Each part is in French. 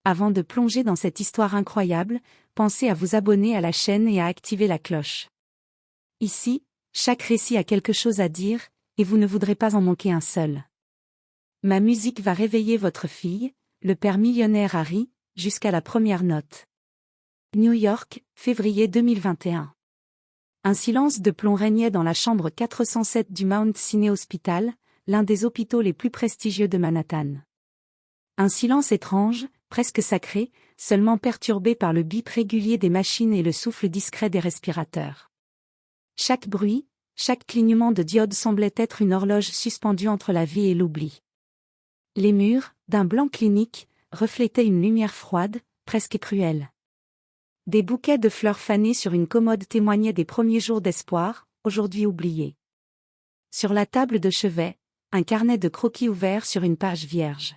Avant de plonger dans cette histoire incroyable, pensez à vous abonner à la chaîne et à activer la cloche. Ici, chaque récit a quelque chose à dire, et vous ne voudrez pas en manquer un seul. Ma musique va réveiller votre fille, le père millionnaire Harry, jusqu'à la première note. New York, février 2021. Un silence de plomb régnait dans la chambre 407 du Mount Sinai Hospital, l'un des hôpitaux les plus prestigieux de Manhattan. Un silence étrange, presque sacré, seulement perturbé par le bip régulier des machines et le souffle discret des respirateurs. Chaque bruit, chaque clignement de diode semblait être une horloge suspendue entre la vie et l'oubli. Les murs, d'un blanc clinique, reflétaient une lumière froide, presque cruelle. Des bouquets de fleurs fanées sur une commode témoignaient des premiers jours d'espoir, aujourd'hui oubliés. Sur la table de chevet, un carnet de croquis ouvert sur une page vierge.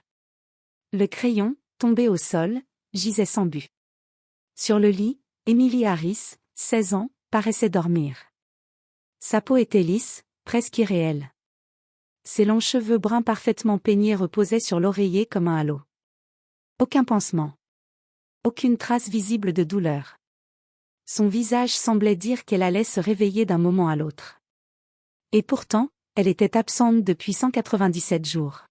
Le crayon, tombé au sol, gisait sans but. Sur le lit, Emily Harris, 16 ans, paraissait dormir. Sa peau était lisse, presque irréelle. Ses longs cheveux bruns parfaitement peignés reposaient sur l'oreiller comme un halo. Aucun pansement. Aucune trace visible de douleur. Son visage semblait dire qu'elle allait se réveiller d'un moment à l'autre. Et pourtant, elle était absente depuis 197 jours.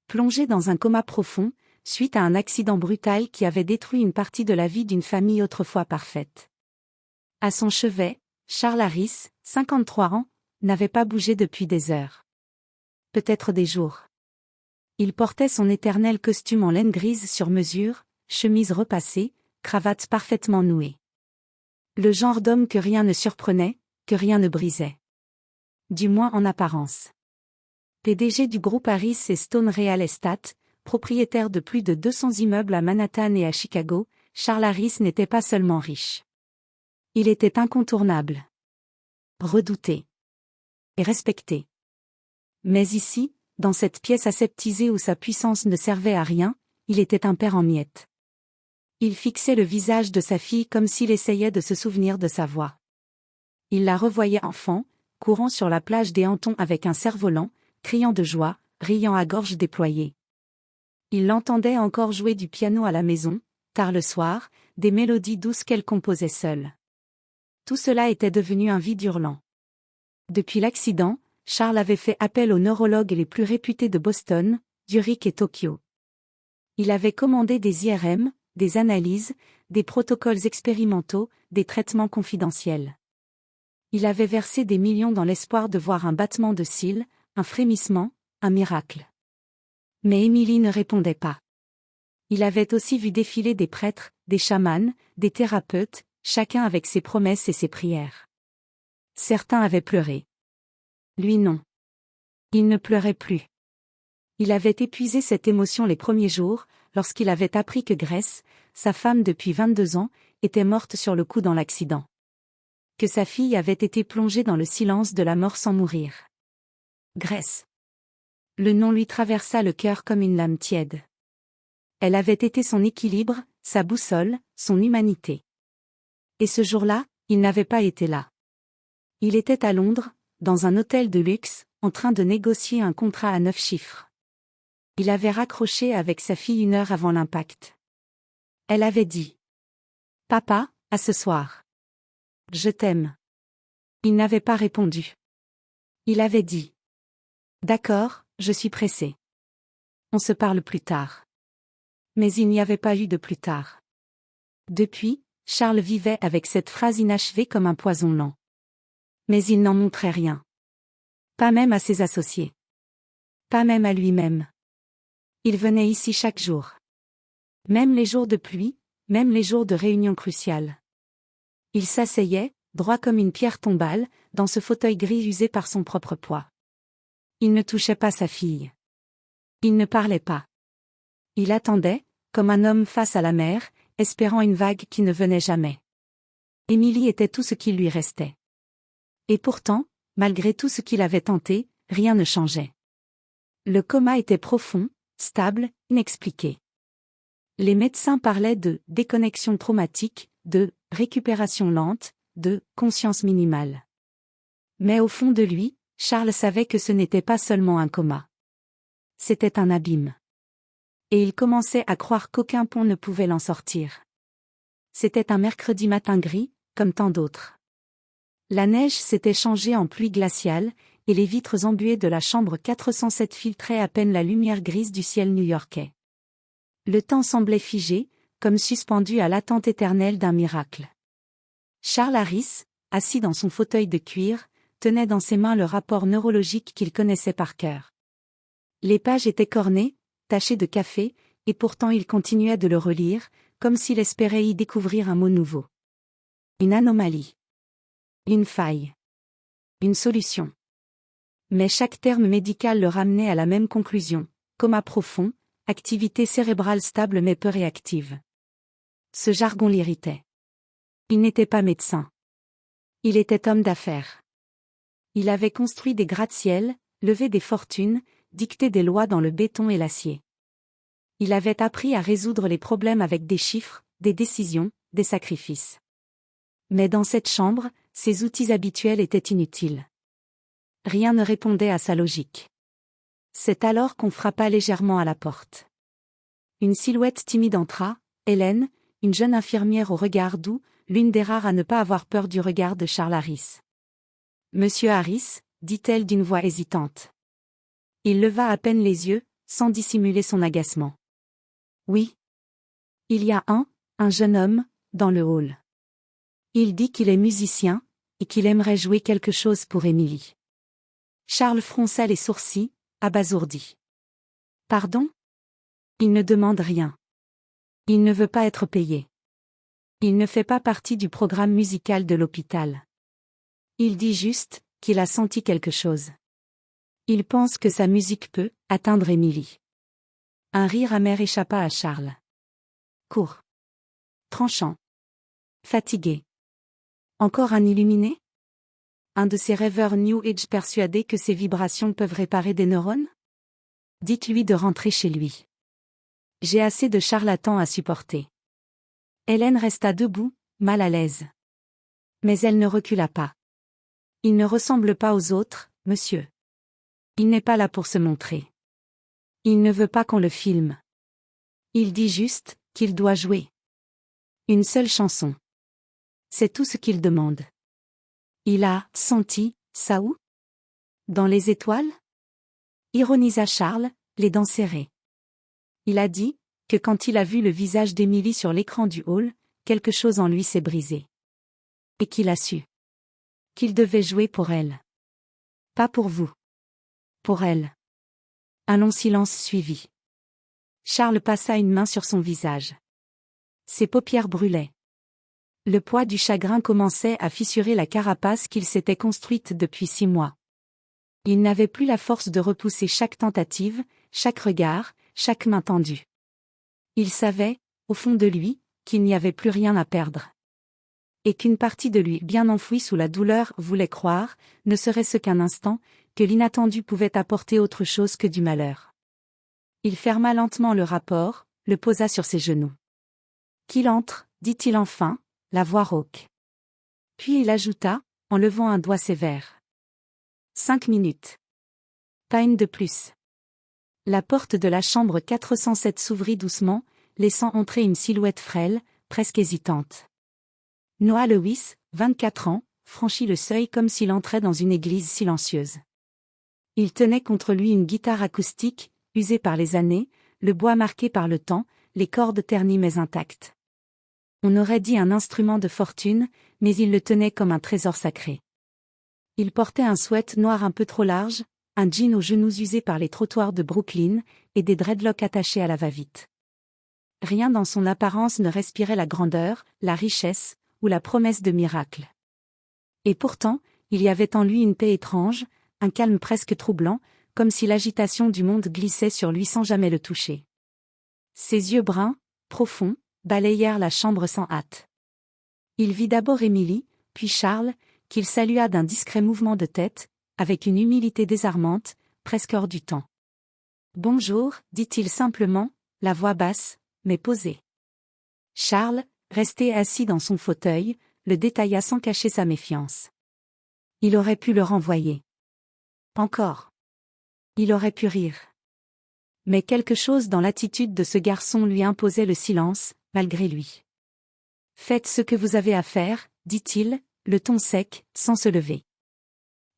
Plongée dans un coma profond, suite à un accident brutal qui avait détruit une partie de la vie d'une famille autrefois parfaite. À son chevet, Charles Harris, 53 ans, n'avait pas bougé depuis des heures. Peut-être des jours. Il portait son éternel costume en laine grise sur mesure, chemise repassée, cravate parfaitement nouée. Le genre d'homme que rien ne surprenait, que rien ne brisait. Du moins en apparence. PDG du groupe Harris et Stone Real Estate, propriétaire de plus de 200 immeubles à Manhattan et à Chicago, Charles Harris n'était pas seulement riche. Il était incontournable. Redouté. Et respecté. Mais ici, dans cette pièce aseptisée où sa puissance ne servait à rien, il était un père en miettes. Il fixait le visage de sa fille comme s'il essayait de se souvenir de sa voix. Il la revoyait enfant, courant sur la plage des Hantons avec un cerf-volant, criant de joie, riant à gorge déployée. Il l'entendait encore jouer du piano à la maison, tard le soir, des mélodies douces qu'elle composait seule. Tout cela était devenu un vide hurlant. Depuis l'accident, Charles avait fait appel aux neurologues les plus réputés de Boston, Zurich et Tokyo. Il avait commandé des IRM, des analyses, des protocoles expérimentaux, des traitements confidentiels. Il avait versé des millions dans l'espoir de voir un battement de cils, un frémissement, un miracle. Mais Emily ne répondait pas. Il avait aussi vu défiler des prêtres, des chamans, des thérapeutes, chacun avec ses promesses et ses prières. Certains avaient pleuré. Lui non. Il ne pleurait plus. Il avait épuisé cette émotion les premiers jours, lorsqu'il avait appris que Grace, sa femme depuis 22 ans, était morte sur le coup dans l'accident. Que sa fille avait été plongée dans le silence de la mort sans mourir. Grace. Le nom lui traversa le cœur comme une lame tiède. Elle avait été son équilibre, sa boussole, son humanité. Et ce jour-là, il n'avait pas été là. Il était à Londres, dans un hôtel de luxe, en train de négocier un contrat à 9 chiffres. Il avait raccroché avec sa fille 1 heure avant l'impact. Elle avait dit. « Papa, à ce soir. Je t'aime. » Il n'avait pas répondu. Il avait dit. « D'accord, je suis pressé. On se parle plus tard. » Mais il n'y avait pas eu de plus tard. Depuis, Charles vivait avec cette phrase inachevée comme un poison lent. Mais il n'en montrait rien. Pas même à ses associés. Pas même à lui-même. Il venait ici chaque jour. Même les jours de pluie, même les jours de réunion cruciale. Il s'asseyait, droit comme une pierre tombale, dans ce fauteuil gris usé par son propre poids. Il ne touchait pas sa fille. Il ne parlait pas. Il attendait, comme un homme face à la mer, espérant une vague qui ne venait jamais. Emily était tout ce qui lui restait. Et pourtant, malgré tout ce qu'il avait tenté, rien ne changeait. Le coma était profond, stable, inexpliqué. Les médecins parlaient de déconnexion traumatique, de récupération lente, de conscience minimale. Mais au fond de lui, Charles savait que ce n'était pas seulement un coma. C'était un abîme. Et il commençait à croire qu'aucun pont ne pouvait l'en sortir. C'était un mercredi matin gris, comme tant d'autres. La neige s'était changée en pluie glaciale, et les vitres embuées de la chambre 407 filtraient à peine la lumière grise du ciel new-yorkais. Le temps semblait figé, comme suspendu à l'attente éternelle d'un miracle. Charles Harris, assis dans son fauteuil de cuir, tenait dans ses mains le rapport neurologique qu'il connaissait par cœur. Les pages étaient cornées, tachées de café, et pourtant il continuait de le relire, comme s'il espérait y découvrir un mot nouveau. Une anomalie. Une faille. Une solution. Mais chaque terme médical le ramenait à la même conclusion: coma profond, activité cérébrale stable mais peu réactive. Ce jargon l'irritait. Il n'était pas médecin. Il était homme d'affaires. Il avait construit des gratte-ciel, levé des fortunes, dicté des lois dans le béton et l'acier. Il avait appris à résoudre les problèmes avec des chiffres, des décisions, des sacrifices. Mais dans cette chambre, ses outils habituels étaient inutiles. Rien ne répondait à sa logique. C'est alors qu'on frappa légèrement à la porte. Une silhouette timide entra, Hélène, une jeune infirmière au regard doux, l'une des rares à ne pas avoir peur du regard de Charles Harris. « Monsieur Harris », dit-elle d'une voix hésitante. Il leva à peine les yeux, sans dissimuler son agacement. « Oui. Il y a un jeune homme, dans le hall. Il dit qu'il est musicien, et qu'il aimerait jouer quelque chose pour Émilie. » Charles fronça les sourcils, abasourdi. « Pardon ? Il ne demande rien. Il ne veut pas être payé. Il ne fait pas partie du programme musical de l'hôpital. Il dit juste qu'il a senti quelque chose. Il pense que sa musique peut atteindre Émilie. » Un rire amer échappa à Charles. Court. Tranchant. Fatigué. Encore un illuminé ? Un de ces rêveurs New Age persuadés que ces vibrations peuvent réparer des neurones ? Dites-lui de rentrer chez lui. J'ai assez de charlatans à supporter. Hélène resta debout, mal à l'aise. Mais elle ne recula pas. Il ne ressemble pas aux autres, monsieur. Il n'est pas là pour se montrer. Il ne veut pas qu'on le filme. Il dit juste qu'il doit jouer. Une seule chanson. C'est tout ce qu'il demande. Il a senti ça où ? Dans les étoiles ? Ironisa Charles, les dents serrées. Il a dit que quand il a vu le visage d'Émilie sur l'écran du hall, quelque chose en lui s'est brisé. Et qu'il a su. Qu'il devait jouer pour elle. Pas pour vous. Pour elle. Un long silence suivit. Charles passa une main sur son visage. Ses paupières brûlaient. Le poids du chagrin commençait à fissurer la carapace qu'il s'était construite depuis 6 mois. Il n'avait plus la force de repousser chaque tentative, chaque regard, chaque main tendue. Il savait, au fond de lui, qu'il n'y avait plus rien à perdre. Et qu'une partie de lui bien enfouie sous la douleur voulait croire, ne serait-ce qu'un instant, que l'inattendu pouvait apporter autre chose que du malheur. Il ferma lentement le rapport, le posa sur ses genoux. « Qu'il entre, dit-il enfin, la voix rauque. Puis il ajouta, en levant un doigt sévère. 5 minutes. Pas une de plus. » La porte de la chambre 407 s'ouvrit doucement, laissant entrer une silhouette frêle, presque hésitante. Noah Lewis, 24 ans, franchit le seuil comme s'il entrait dans une église silencieuse. Il tenait contre lui une guitare acoustique, usée par les années, le bois marqué par le temps, les cordes ternies mais intactes. On aurait dit un instrument de fortune, mais il le tenait comme un trésor sacré. Il portait un sweat noir un peu trop large, un jean aux genoux usés par les trottoirs de Brooklyn, et des dreadlocks attachés à la va-vite. Rien dans son apparence ne respirait la grandeur, la richesse, ou la promesse de miracle. Et pourtant, il y avait en lui une paix étrange, un calme presque troublant, comme si l'agitation du monde glissait sur lui sans jamais le toucher. Ses yeux bruns, profonds, balayèrent la chambre sans hâte. Il vit d'abord Émilie, puis Charles, qu'il salua d'un discret mouvement de tête, avec une humilité désarmante, presque hors du temps. « Bonjour », dit-il simplement, la voix basse, mais posée. Charles, resté assis dans son fauteuil, le détailla sans cacher sa méfiance. Il aurait pu le renvoyer. Encore. Il aurait pu rire. Mais quelque chose dans l'attitude de ce garçon lui imposait le silence, malgré lui. « Faites ce que vous avez à faire, dit-il, le ton sec, sans se lever.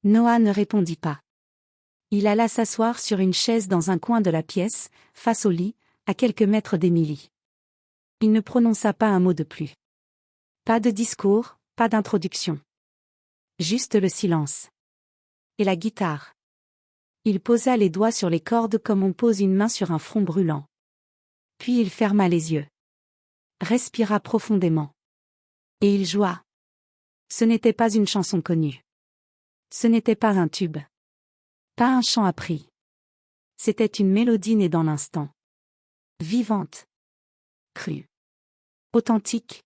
Noah ne répondit pas. Il alla s'asseoir sur une chaise dans un coin de la pièce, face au lit, à quelques mètres d'Émilie. Il ne prononça pas un mot de plus. Pas de discours, pas d'introduction. Juste le silence. Et la guitare. Il posa les doigts sur les cordes comme on pose une main sur un front brûlant. Puis il ferma les yeux. Respira profondément. Et il joua. Ce n'était pas une chanson connue. Ce n'était pas un tube. Pas un chant appris. C'était une mélodie née dans l'instant. Vivante. Crue. Authentique.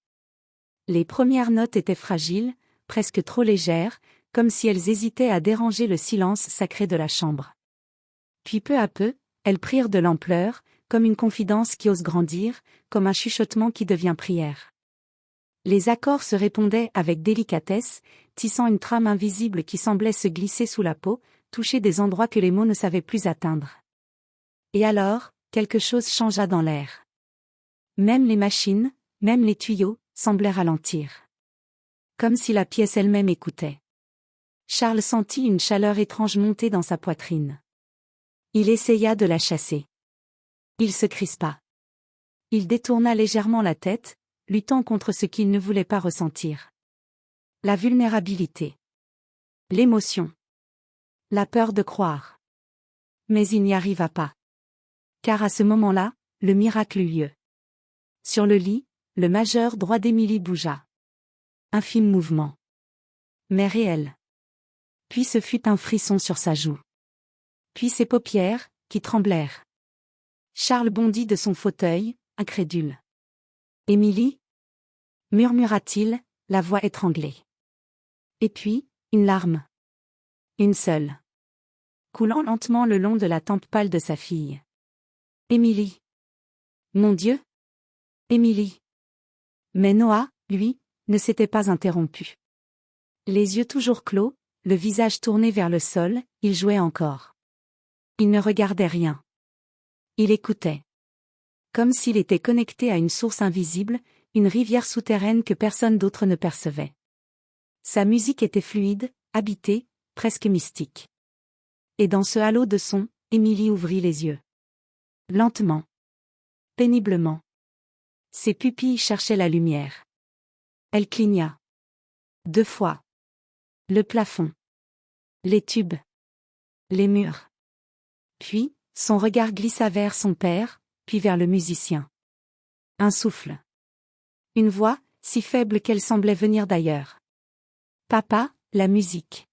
Les premières notes étaient fragiles, presque trop légères, comme si elles hésitaient à déranger le silence sacré de la chambre. Puis peu à peu, elles prirent de l'ampleur, comme une confidence qui ose grandir, comme un chuchotement qui devient prière. Les accords se répondaient avec délicatesse, tissant une trame invisible qui semblait se glisser sous la peau, toucher des endroits que les mots ne savaient plus atteindre. Et alors, quelque chose changea dans l'air. Même les machines, même les tuyaux, semblaient ralentir. Comme si la pièce elle-même écoutait. Charles sentit une chaleur étrange monter dans sa poitrine. Il essaya de la chasser. Il se crispa. Il détourna légèrement la tête, luttant contre ce qu'il ne voulait pas ressentir. La vulnérabilité. L'émotion. La peur de croire. Mais il n'y arriva pas. Car à ce moment-là, le miracle eut lieu. Sur le lit, le majeur droit d'Émilie bougea. Infime mouvement. Mais réel. Puis ce fut un frisson sur sa joue. Puis ses paupières, qui tremblèrent. Charles bondit de son fauteuil, incrédule. « Émilie » murmura-t-il, la voix étranglée. Et puis, une larme. Une seule. Coulant lentement le long de la tempe pâle de sa fille. « Émilie !» Mon Dieu !« Émilie !» Mais Noah, lui, ne s'était pas interrompu. Les yeux toujours clos, le visage tourné vers le sol, il jouait encore. Il ne regardait rien. Il écoutait. Comme s'il était connecté à une source invisible, une rivière souterraine que personne d'autre ne percevait. Sa musique était fluide, habitée, presque mystique. Et dans ce halo de son, Émilie ouvrit les yeux. Lentement. Péniblement. Ses pupilles cherchaient la lumière. Elle cligna. 2 fois. Le plafond. Les tubes. Les murs. Puis, son regard glissa vers son père, puis vers le musicien. Un souffle. Une voix, si faible qu'elle semblait venir d'ailleurs. Papa, la musique.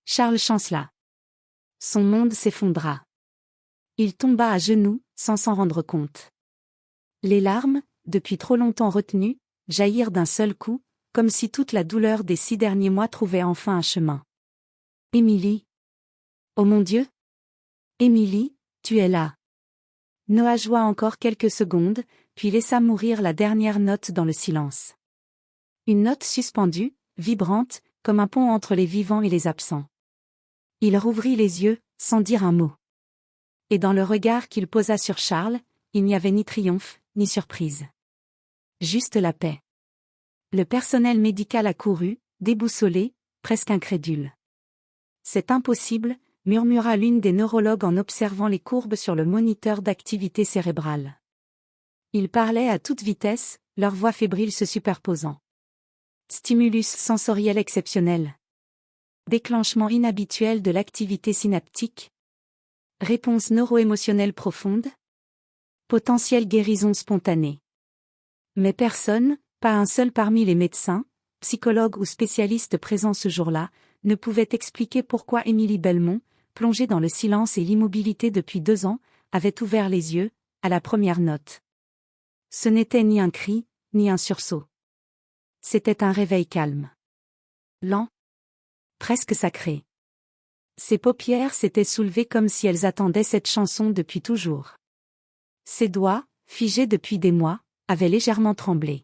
Charles chancela. Son monde s'effondra. Il tomba à genoux, sans s'en rendre compte. Les larmes, depuis trop longtemps retenues, jaillirent d'un seul coup, comme si toute la douleur des 6 derniers mois trouvait enfin un chemin. Émilie. Oh mon Dieu! Émilie, tu es là. Noah joua encore quelques secondes, puis laissa mourir la dernière note dans le silence. Une note suspendue, vibrante, comme un pont entre les vivants et les absents. Il rouvrit les yeux, sans dire un mot. Et dans le regard qu'il posa sur Charles, il n'y avait ni triomphe, ni surprise. Juste la paix. Le personnel médical accourut, déboussolé, presque incrédule. C'est impossible, murmura l'une des neurologues en observant les courbes sur le moniteur d'activité cérébrale. Ils parlaient à toute vitesse, leurs voix fébriles se superposant. Stimulus sensoriel exceptionnel. Déclenchement inhabituel de l'activité synaptique. Réponse neuro-émotionnelle profonde. Potentielle guérison spontanée. Mais personne, pas un seul parmi les médecins, psychologues ou spécialistes présents ce jour-là, ne pouvait expliquer pourquoi Émilie Belmont, plongée dans le silence et l'immobilité depuis 2 ans, avait ouvert les yeux, à la première note. Ce n'était ni un cri, ni un sursaut. C'était un réveil calme. Lent. Presque sacré. Ses paupières s'étaient soulevées comme si elles attendaient cette chanson depuis toujours. Ses doigts, figés depuis des mois, avaient légèrement tremblé.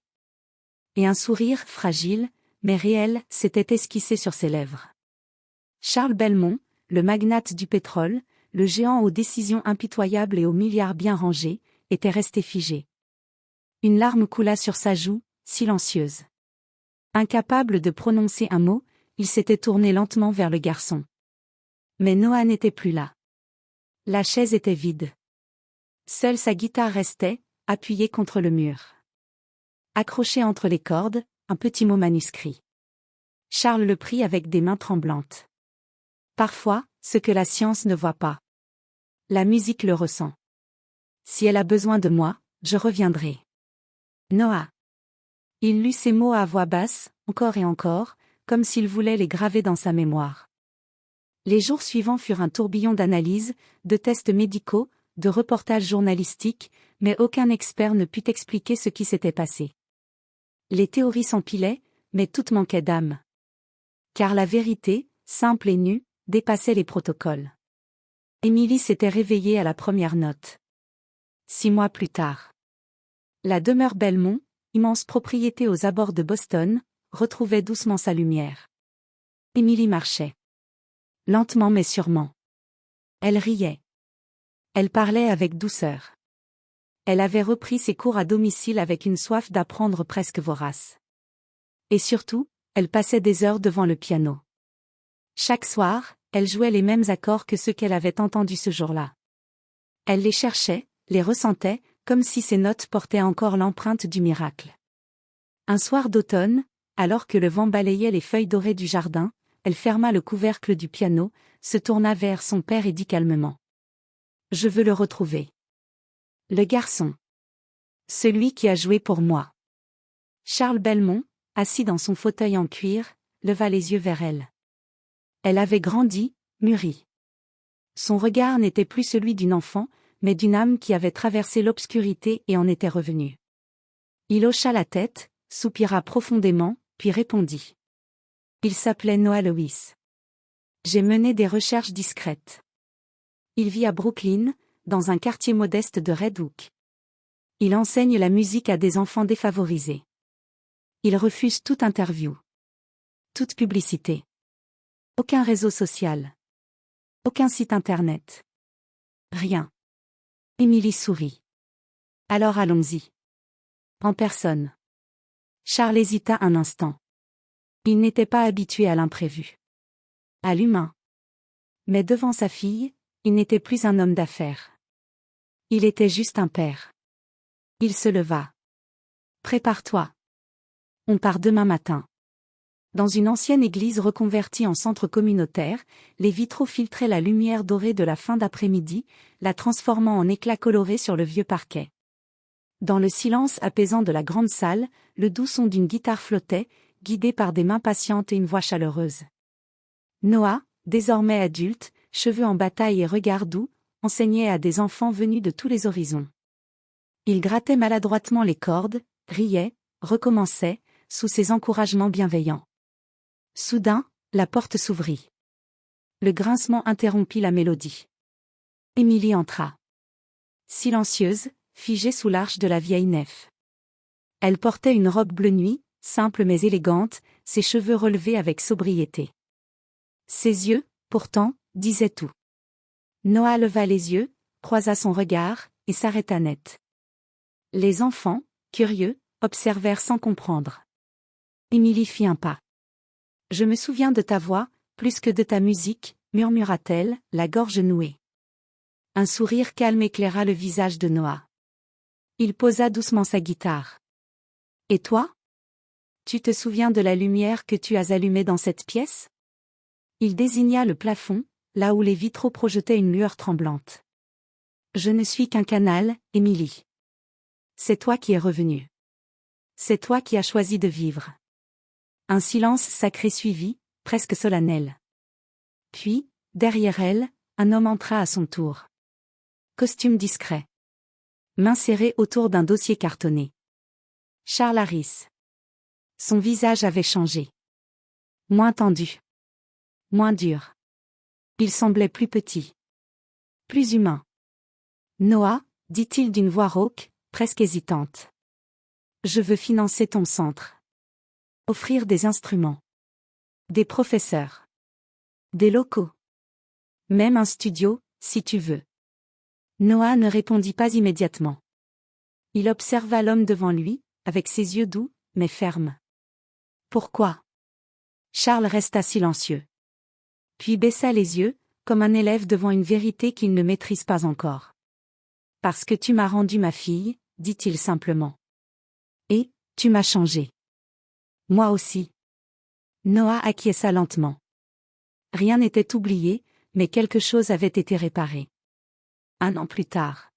Et un sourire fragile, mais réel, s'était esquissé sur ses lèvres. Charles Belmont, le magnate du pétrole, le géant aux décisions impitoyables et aux milliards bien rangés, était resté figé. Une larme coula sur sa joue, silencieuse. Incapable de prononcer un mot, il s'était tourné lentement vers le garçon. Mais Noah n'était plus là. La chaise était vide. Seule sa guitare restait, appuyée contre le mur. Accroché entre les cordes, un petit mot manuscrit. Charles le prit avec des mains tremblantes. Parfois, ce que la science ne voit pas. La musique le ressent. Si elle a besoin de moi, je reviendrai. Noah. Il lut ces mots à voix basse, encore et encore, comme s'il voulait les graver dans sa mémoire. Les jours suivants furent un tourbillon d'analyses, de tests médicaux, de reportages journalistiques, mais aucun expert ne put expliquer ce qui s'était passé. Les théories s'empilaient, mais toutes manquaient d'âme. Car la vérité, simple et nue, dépassait les protocoles. Émilie s'était réveillée à la première note. 6 mois plus tard. La demeure Belmont, immense propriété aux abords de Boston, retrouvait doucement sa lumière. Émilie marchait. Lentement mais sûrement. Elle riait. Elle parlait avec douceur. Elle avait repris ses cours à domicile avec une soif d'apprendre presque vorace. Et surtout, elle passait des heures devant le piano. Chaque soir, elle jouait les mêmes accords que ceux qu'elle avait entendus ce jour-là. Elle les cherchait, les ressentait, comme si ces notes portaient encore l'empreinte du miracle. Un soir d'automne, alors que le vent balayait les feuilles dorées du jardin, elle ferma le couvercle du piano, se tourna vers son père et dit calmement. « Je veux le retrouver. Le garçon. Celui qui a joué pour moi. » Charles Belmont, assis dans son fauteuil en cuir, leva les yeux vers elle. Elle avait grandi, mûri. Son regard n'était plus celui d'une enfant, mais d'une âme qui avait traversé l'obscurité et en était revenue. Il hocha la tête, soupira profondément, puis répondit. Il s'appelait Noah Lewis. J'ai mené des recherches discrètes. Il vit à Brooklyn, dans un quartier modeste de Red Hook. Il enseigne la musique à des enfants défavorisés. Il refuse toute interview. Toute publicité. Aucun réseau social. Aucun site internet. Rien. Émilie sourit. Alors allons-y. En personne. Charles hésita un instant. Il n'était pas habitué à l'imprévu. À l'humain. Mais devant sa fille, il n'était plus un homme d'affaires. Il était juste un père. Il se leva. Prépare-toi. On part demain matin. Dans une ancienne église reconvertie en centre communautaire, les vitraux filtraient la lumière dorée de la fin d'après-midi, la transformant en éclats colorés sur le vieux parquet. Dans le silence apaisant de la grande salle, le doux son d'une guitare flottait, guidé par des mains patientes et une voix chaleureuse. Noah, désormais adulte, cheveux en bataille et regard doux, enseignait à des enfants venus de tous les horizons. Il grattait maladroitement les cordes, riait, recommençait, sous ses encouragements bienveillants. Soudain, la porte s'ouvrit. Le grincement interrompit la mélodie. Émilie entra. Silencieuse, figée sous l'arche de la vieille nef. Elle portait une robe bleu nuit, simple mais élégante, ses cheveux relevés avec sobriété. Ses yeux, pourtant, disaient tout. Noah leva les yeux, croisa son regard, et s'arrêta net. Les enfants, curieux, observèrent sans comprendre. Émilie fit un pas. « Je me souviens de ta voix, plus que de ta musique, » murmura-t-elle, la gorge nouée. Un sourire calme éclaira le visage de Noah. Il posa doucement sa guitare. « Et toi ? Tu te souviens de la lumière que tu as allumée dans cette pièce ? » Il désigna le plafond, là où les vitraux projetaient une lueur tremblante. « Je ne suis qu'un canal, Émilie. C'est toi qui es revenue. C'est toi qui as choisi de vivre. » Un silence sacré suivit, presque solennel. Puis, derrière elle, un homme entra à son tour. Costume discret. Main serrée autour d'un dossier cartonné. Charles Harris. Son visage avait changé. Moins tendu. Moins dur. Il semblait plus petit. Plus humain. Noah, dit-il d'une voix rauque, presque hésitante. Je veux financer ton centre. Offrir des instruments. Des professeurs. Des locaux. Même un studio, Si tu veux. Noah ne répondit pas immédiatement. Il observa l'homme devant lui, avec ses yeux doux, mais fermes. Pourquoi? Charles resta silencieux. Puis baissa les yeux, comme un élève devant une vérité qu'il ne maîtrise pas encore. Parce que tu m'as rendu ma fille, dit-il simplement. Et, tu m'as changé. Moi aussi. Noah acquiesça lentement. Rien n'était oublié, mais quelque chose avait été réparé. 1 an plus tard.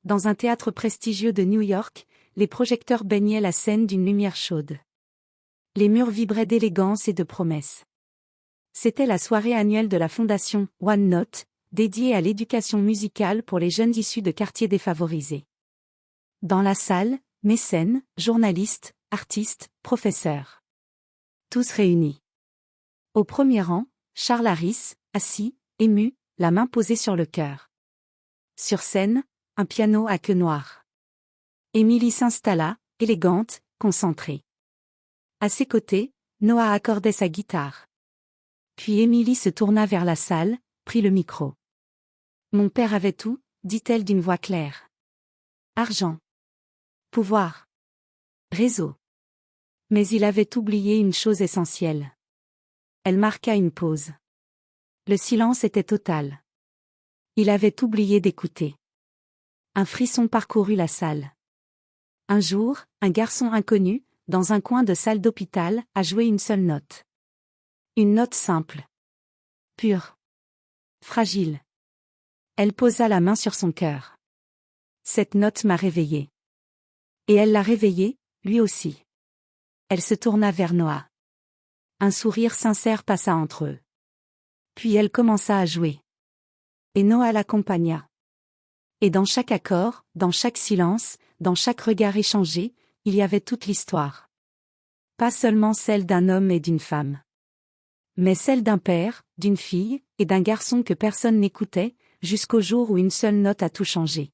Dans un théâtre prestigieux de New York, les projecteurs baignaient la scène d'une lumière chaude. Les murs vibraient d'élégance et de promesses. C'était la soirée annuelle de la fondation One Note, dédiée à l'éducation musicale pour les jeunes issus de quartiers défavorisés. Dans la salle, mécènes, journalistes, artistes, professeurs. Tous réunis. Au premier rang, Charles Harris, assis, ému, la main posée sur le cœur. Sur scène, un piano à queue noire. Émilie s'installa, élégante, concentrée. À ses côtés, Noah accordait sa guitare. Puis Émilie se tourna vers la salle, prit le micro. Mon père avait tout, dit-elle d'une voix claire. Argent. Pouvoir. Réseau. Mais il avait oublié une chose essentielle. Elle marqua une pause. Le silence était total. Il avait oublié d'écouter. Un frisson parcourut la salle. Un jour, un garçon inconnu, dans un coin de salle d'hôpital, a joué une seule note. Une note simple. Pure. Fragile. Elle posa la main sur son cœur. Cette note m'a réveillée. Et elle l'a réveillé, lui aussi. Elle se tourna vers Noah. Un sourire sincère passa entre eux. Puis elle commença à jouer. Et Noah l'accompagna. Et dans chaque accord, dans chaque silence, dans chaque regard échangé, il y avait toute l'histoire. Pas seulement celle d'un homme et d'une femme. Mais celle d'un père, d'une fille, et d'un garçon que personne n'écoutait, jusqu'au jour où une seule note a tout changé.